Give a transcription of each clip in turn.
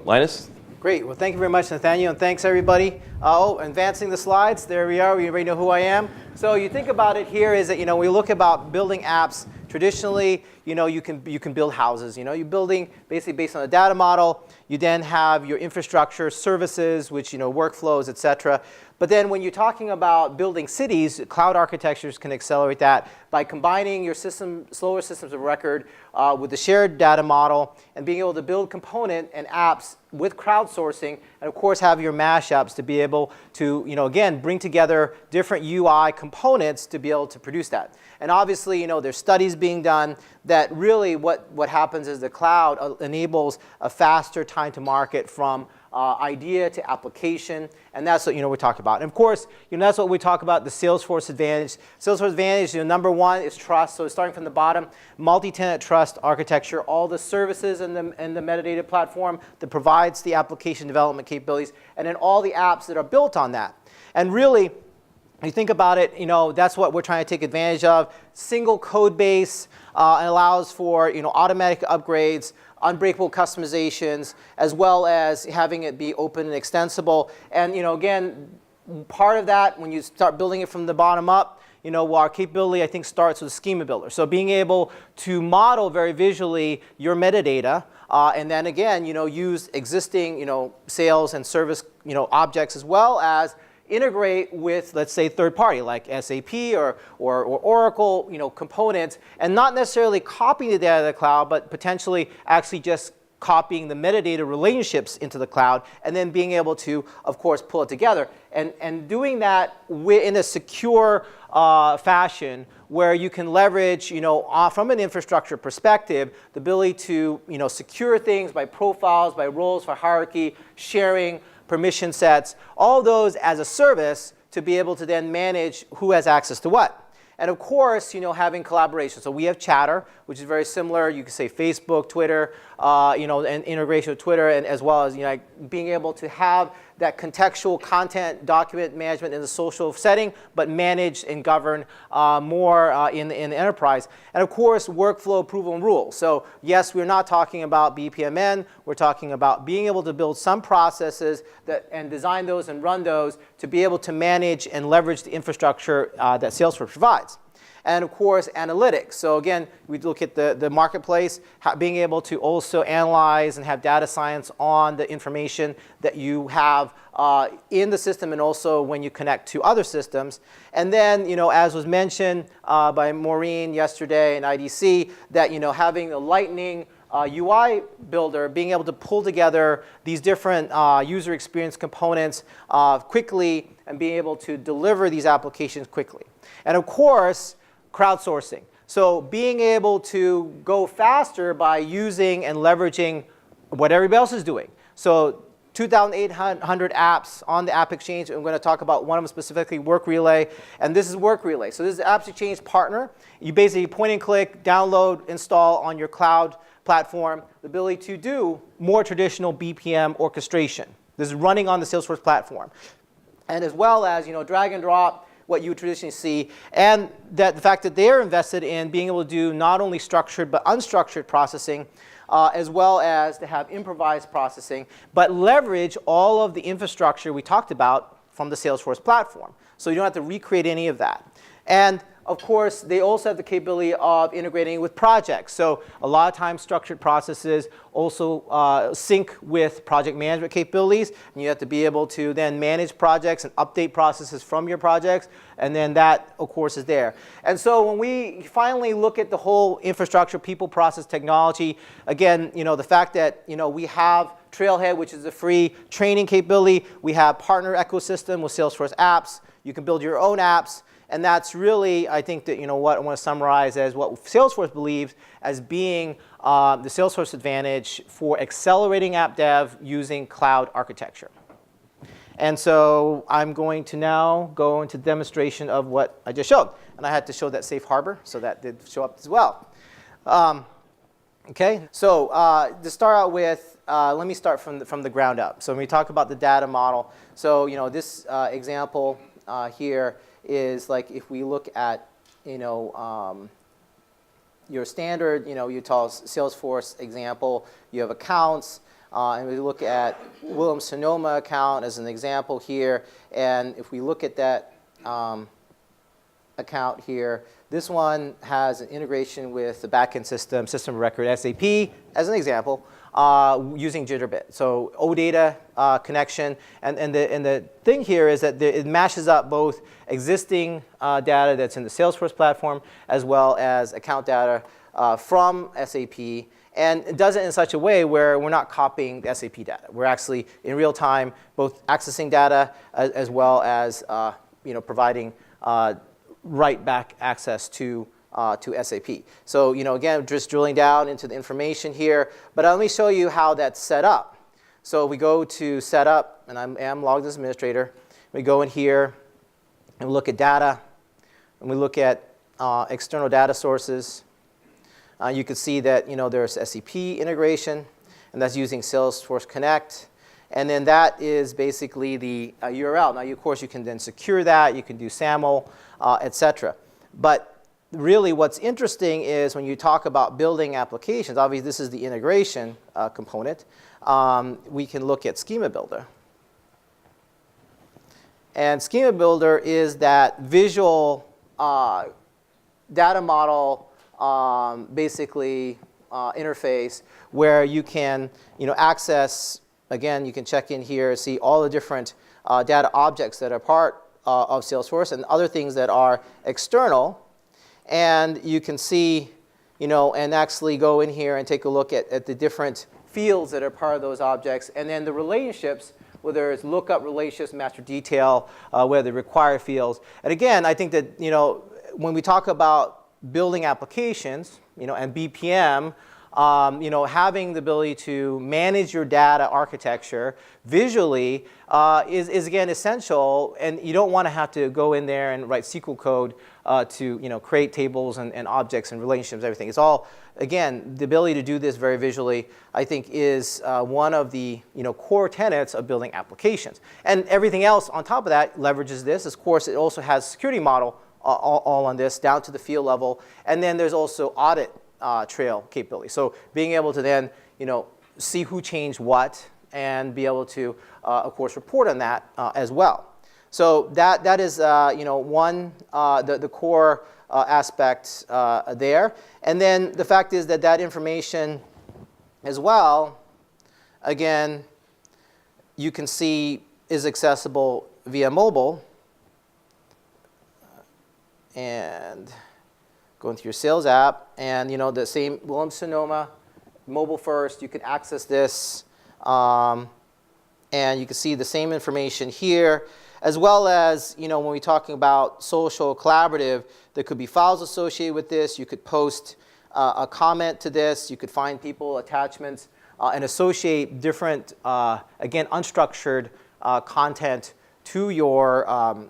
Linus? Great. Well, thank you very much, Nathaniel, and thanks, everybody. Advancing the slides. There we are. We already know who I am. So you think about it here is that, we look about building apps. Traditionally, you can build houses. You're building basically based on a data model. You then have your infrastructure, services, which, workflows, et cetera. But then when you're talking about building cities, cloud architectures can accelerate that by combining your slower systems of record with the shared data model and being able to build component and apps with crowdsourcing, and of course have your mashups to be able to, again, bring together different UI components to be able to produce that. And obviously, there's studies being done that really what happens is the cloud enables a faster time to market from idea to application, and that's what we're talking about. And of course, that's what we talk about, the Salesforce Advantage. Salesforce Advantage, number one is trust. So starting from the bottom, multi-tenant trust architecture, all the services and the metadata platform that provides the application development capabilities, and then all the apps that are built on that. And really, you think about it, that's what we're trying to take advantage of. Single code base allows for automatic upgrades, unbreakable customizations, as well as having it be open and extensible. And again, part of that, when you start building it from the bottom up, our capability, I think, starts with Schema Builder. So being able to model very visually your metadata, and then again, use existing, sales and service, objects, as well as integrate with, let's say, third party like SAP or Oracle, components, and not necessarily copying the data to the cloud, but potentially actually just copying the metadata relationships into the cloud, and then being able to, of course, pull it together. And doing that in a secure fashion where you can leverage, from an infrastructure perspective, the ability to, secure things by profiles, by roles for hierarchy, sharing, permission sets, all those as a service to be able to then manage who has access to what. And of course, having collaboration. So we have Chatter, which is very similar. You can say Facebook, Twitter, and integration with Twitter, and as well as being able to have that contextual content document management in the social setting, but managed and governed more in the enterprise. And of course, workflow approval and rules. So yes, we're not talking about BPMN. We're talking about being able to build some processes and design those and run those to be able to manage and leverage the infrastructure that Salesforce provides. And of course, analytics. So again, we look at the marketplace, being able to also analyze and have data science on the information that you have in the system, and also when you connect to other systems. And then, as was mentioned by Maureen yesterday in IDC, that having a Lightning UI builder, being able to pull together these different user experience components quickly and being able to deliver these applications quickly. And of course, crowdsourcing. So being able to go faster by using and leveraging what everybody else is doing. So 2,800 apps on the App Exchange. I'm going to talk about one of them specifically, Work Relay. And this is Work Relay. So this is App Exchange partner. You basically point and click, download, install on your cloud platform, the ability to do more traditional BPM orchestration. This is running on the Salesforce platform. And as well as drag and drop, what you would traditionally see, and that the fact that they're invested in being able to do not only structured but unstructured processing, as well as to have improvised processing, but leverage all of the infrastructure we talked about from the Salesforce platform. So you don't have to recreate any of that. And of course, they also have the capability of integrating with projects. So a lot of times, structured processes also sync with project management capabilities. And you have to be able to then manage projects and update processes from your projects. And then that, of course, is there. And so when we finally look at the whole infrastructure, people, process, technology, again, the fact that we have Trailhead, which is a free training capability. We have partner ecosystem with Salesforce apps. You can build your own apps. And that's really, I think, that what I want to summarize as what Salesforce believes as being the Salesforce advantage for accelerating app dev using cloud architecture. And so I'm going to now go into demonstration of what I just showed. And I had to show that safe harbor, so that did show up as well. OK, so to start out with, let me start from the ground up. So when we talk about the data model, so this example here is like if we look at your standard Utah Salesforce example, you have accounts, And we look at Williams-Sonoma account as an example here. And if we look at that account here, this one has an integration with the backend system of record SAP as an example, using Jitterbit. So OData connection, and the thing here is that it mashes up both existing data that's in the Salesforce platform as well as account data from SAP, and it does it in such a way where we're not copying the SAP data. We're actually in real time both accessing data as well as providing write back access to SAP. So again, just drilling down into the information here, but let me show you how that's set up. So we go to setup, and I am logged as administrator. We go in here and we look at data, and we look at external data sources. You can see that there's SCP integration, and that's using Salesforce Connect. And then that is basically the URL. Now, of course, you can then secure that. You can do SAML, et cetera. But really what's interesting is when you talk about building applications, obviously this is the integration component. We can look at Schema Builder. And Schema Builder is that visual data model basically interface where you can access, again, you can check in here, see all the different data objects that are part of Salesforce and other things that are external. And you can see, and actually go in here and take a look at the different fields that are part of those objects. And then the relationships, whether it's lookup relationships, master detail, whether they require fields. And again, I think that, when we talk about building applications, and BPM, having the ability to manage your data architecture visually is again essential, and you don't want to have to go in there and write SQL code to create tables and objects and relationships, everything. It's all, again, the ability to do this very visually, I think, is one of the core tenets of building applications. And everything else on top of that leverages this. Of course, it also has security model all on this down to the field level, and then there's also audit trail capability. So being able to then, see who changed what and be able to, of course, report on that as well. So that is, one, the core aspect there. And then the fact is that information as well, again, you can see is accessible via mobile. And go into your sales app, and the same Williams-Sonoma, mobile first, you can access this, and you can see the same information here, as well as when we're talking about social collaborative, there could be files associated with this. You could post a comment to this. You could find people, attachments, and associate different, again, unstructured content to your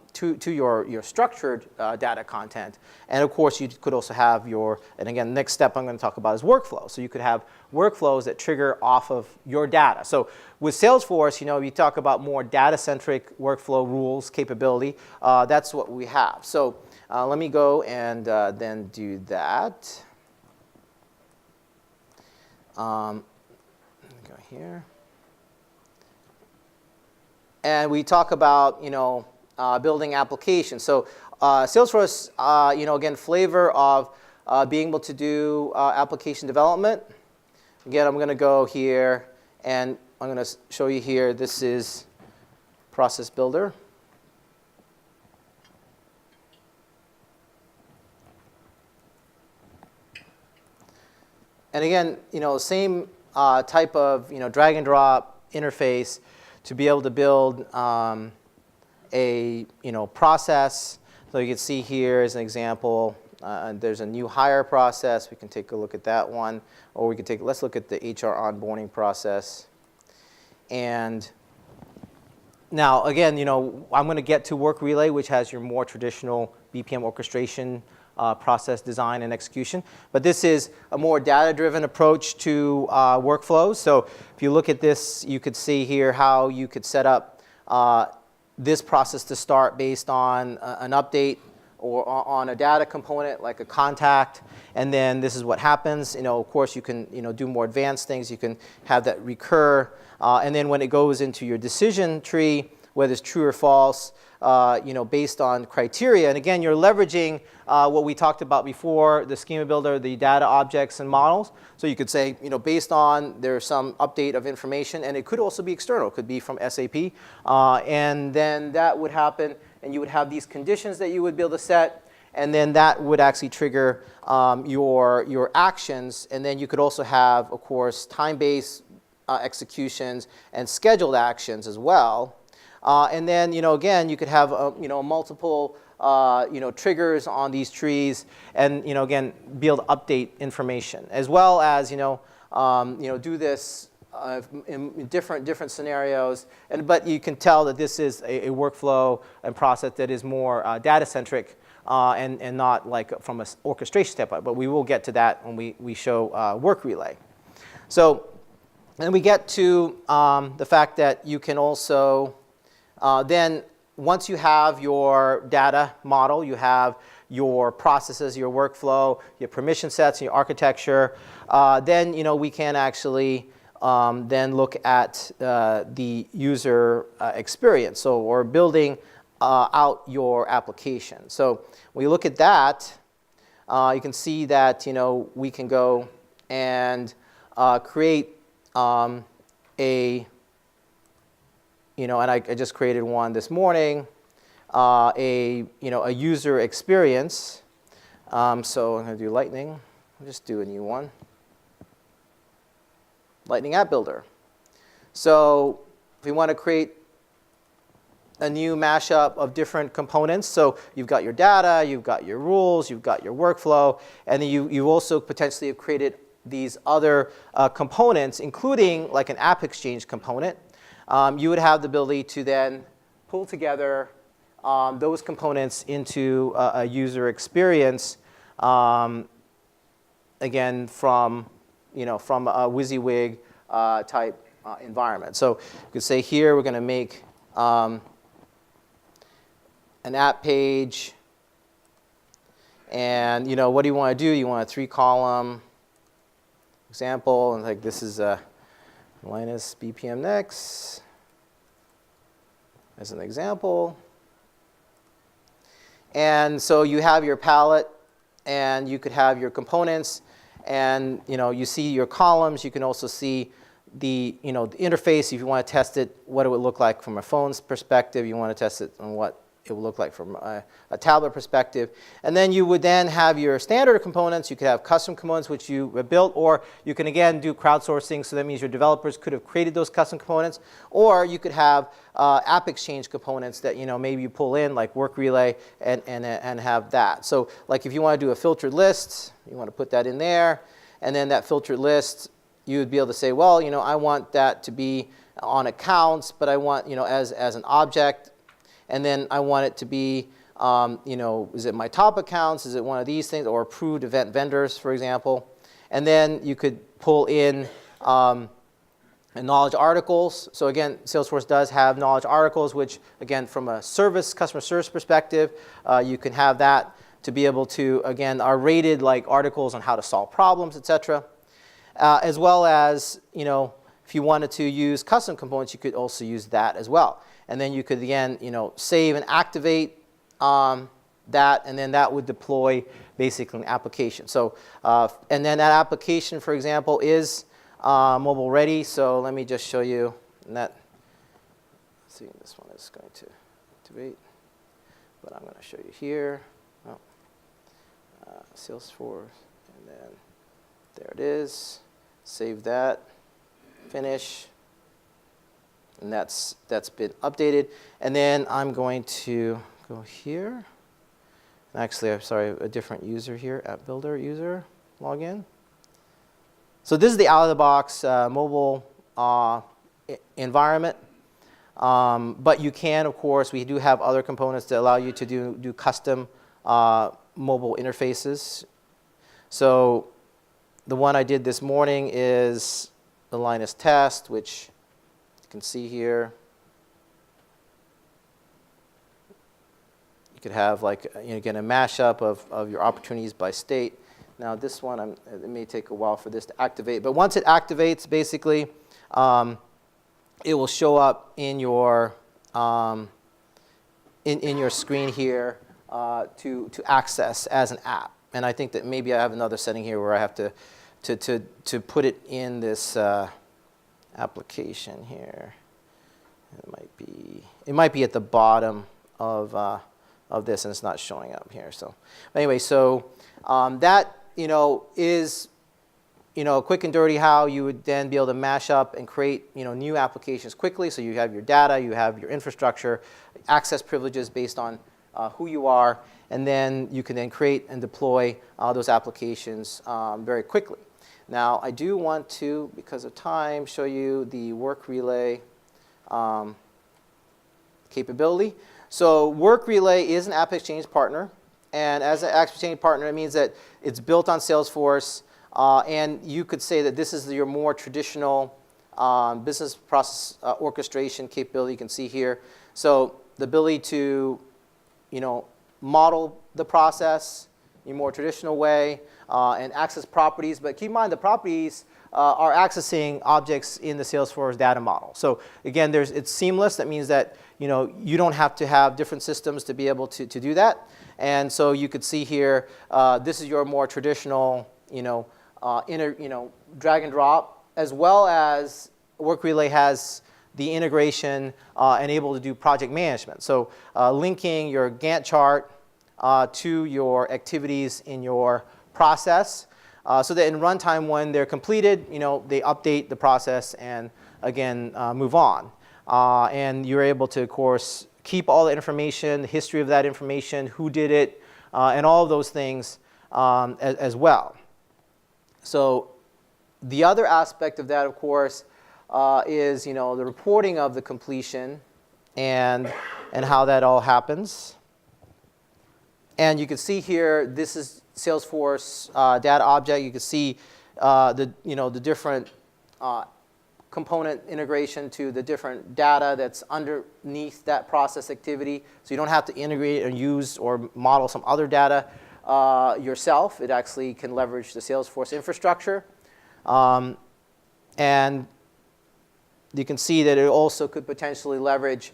structured data content. And of course, you could also have and again, the next step I'm going to talk about is workflow. So you could have workflows that trigger off of your data. So with Salesforce, you talk about more data-centric workflow rules capability. That's what we have. So let me go and then do that. Let me go here. And we talk about, building applications. So Salesforce, again, flavor of being able to do application development. Again, I'm going to go here, and I'm going to show you here. This is Process Builder. And again, same type of, drag and drop interface to be able to build a process. So you can see here as an example, there's a new hire process. We can take a look at that one, or we can let's look at the HR onboarding process. And now again, I'm going to get to Work Relay, which has your more traditional BPM orchestration process design and execution. But this is a more data-driven approach to workflows. So if you look at this, you could see here how you could set up this process to start based on an update or on a data component like a contact, and then this is what happens. Of course, you can do more advanced things. You can have that recur, and then when it goes into your decision tree, whether it's true or false, based on criteria. And again, you're leveraging what we talked about before, the schema builder, the data objects and models. So you could say, based on there's some update of information, and it could also be external. It could be from SAP, and then that would happen, and you would have these conditions that you would be able to set, and then that would actually trigger your actions. And then you could also have, of course, time-based executions and scheduled actions as well. And then, again, you could have, multiple, triggers on these trees, and, again, be able to update information, as well as, do this in different scenarios. But you can tell that this is a workflow and process that is more data-centric and not like from an orchestration standpoint. But we will get to that when we show work relay. So then we get to the fact that you can also then, once you have your data model, you have your processes, your workflow, your permission sets, your architecture, then we can actually then look at the user experience. So we're building out your application. So when you look at that, you can see that we can go and create and I just created one this morning, a user experience. So I'm going to do Lightning. I'll just do a new one. Lightning App Builder. So if we want to create a new mashup of different components, so you've got your data, you've got your rules, you've got your workflow, and then you also potentially have created these other components, including like an app exchange component. You would have the ability to then pull together those components into a user experience, again, from a WYSIWYG type environment. So you could say here we're going to make an app page. And what do you want to do? You want a 3-column example. And like this is Linus bpmNEXT as an example. And so you have your palette, and you could have your components, and you see your columns. You can also see the the interface. If you want to test it, what it would look like from a phone's perspective. You want to test it on what it would look like from a tablet perspective. And then you would then have your standard components. You could have custom components which you built, or you can again do crowdsourcing. So that means your developers could have created those custom components, or you could have app exchange components that maybe you pull in like work relay and have that. So like if you want to do a filtered list, you want to put that in there, and then that filtered list, you would be able to say, well, I want that to be on accounts, but I want as an object. And then I want it to be, is it my top accounts? Is it one of these things? Or approved event vendors, for example. And then you could pull in knowledge articles. So again, Salesforce does have knowledge articles, which, again, from a customer service perspective, you can have that to be able to, again, are rated like articles on how to solve problems, et cetera. As well as, if you wanted to use custom components, you could also use that as well. And then you could, again, save and activate that, and then that would deploy basically an application. So, and then that application, for example, is mobile ready. So let me just show you that. Let's see, this one is going to activate, but I'm going to show you here. Oh, Salesforce, and then there it is. Save that, finish. And that's been updated. And then I'm going to go here. Actually, I'm sorry, a different user here, App Builder user, login. So this is the out-of-the-box mobile environment. But you can, of course, we do have other components that allow you to do custom mobile interfaces. So the one I did this morning is the Linus Test, which you can see here. You could have like, again, a mashup of your opportunities by state. Now this one, it may take a while for this to activate, but once it activates, basically, it will show up in your in your screen here to access as an app. And I think that maybe I have another setting here where I have to put it in this application here. It might be at the bottom of this, and it's not showing up here. So anyway, so that is quick and dirty how you would then be able to mash up and create new applications quickly. So you have your data, you have your infrastructure, access privileges based on who you are, and then you can then create and deploy those applications very quickly. Now I do want to, because of time, show you the work relay capability. So work relay is an App Exchange partner, and as an App Exchange partner, it means that it's built on Salesforce. And you could say that this is your more traditional business process orchestration capability you can see here. So the ability to model the process in a more traditional way and access properties. But keep in mind, the properties are accessing objects in the Salesforce data model. So again, it's seamless. That means that you don't have to have different systems to be able to do that. And so you could see here, this is your more traditional drag and drop, as well as Work Relay has the integration and able to do project management. So linking your Gantt chart to your activities in your process, so that in runtime when they're completed, they update the process and again move on. And you're able to, of course, keep all the information, the history of that information, who did it, and all of those things as well. So the other aspect of that, of course, is the reporting of the completion and how that all happens. And you can see here, this is Salesforce data object. You can see the different component integration to the different data that's underneath that process activity. So you don't have to integrate or use or model some other data yourself. It actually can leverage the Salesforce infrastructure. And you can see that it also could potentially leverage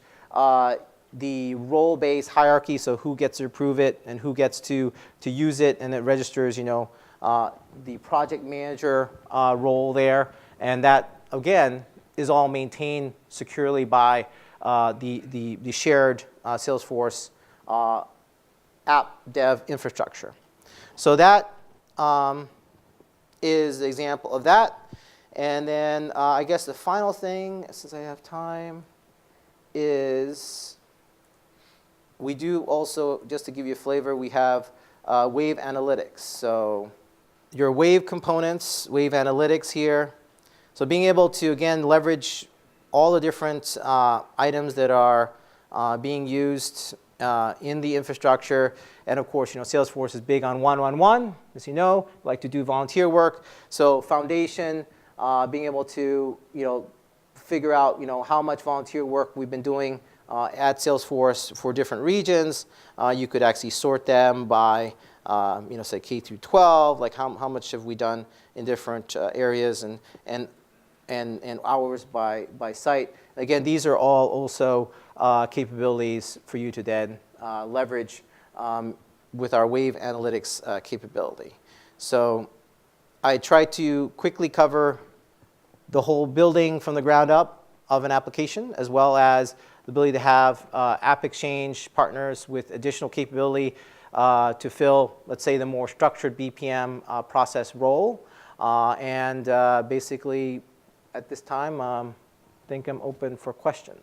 the role-based hierarchy, so who gets to approve it and who gets to use it, and it registers the project manager role there. And that, again, is all maintained securely by the shared Salesforce app dev infrastructure. So that is the example of that. And then I guess the final thing, since I have time, is we do also, just to give you a flavor, we have wave analytics. So your wave components, wave analytics here. So being able to, again, leverage all the different items that are being used in the infrastructure. And of course, Salesforce is big on 1-1-1, as you know, like to do volunteer work. So foundation, being able to figure out how much volunteer work we've been doing at Salesforce for different regions. You could actually sort them by say K through 12, like how much have we done in different areas, and hours by site. Again, these are all also capabilities for you to then leverage with our wave analytics capability. So I try to quickly cover the whole building from the ground up of an application, as well as the ability to have App Exchange partners with additional capability to fill, let's say, the more structured BPM process role. And basically, at this time, I think I'm open for questions.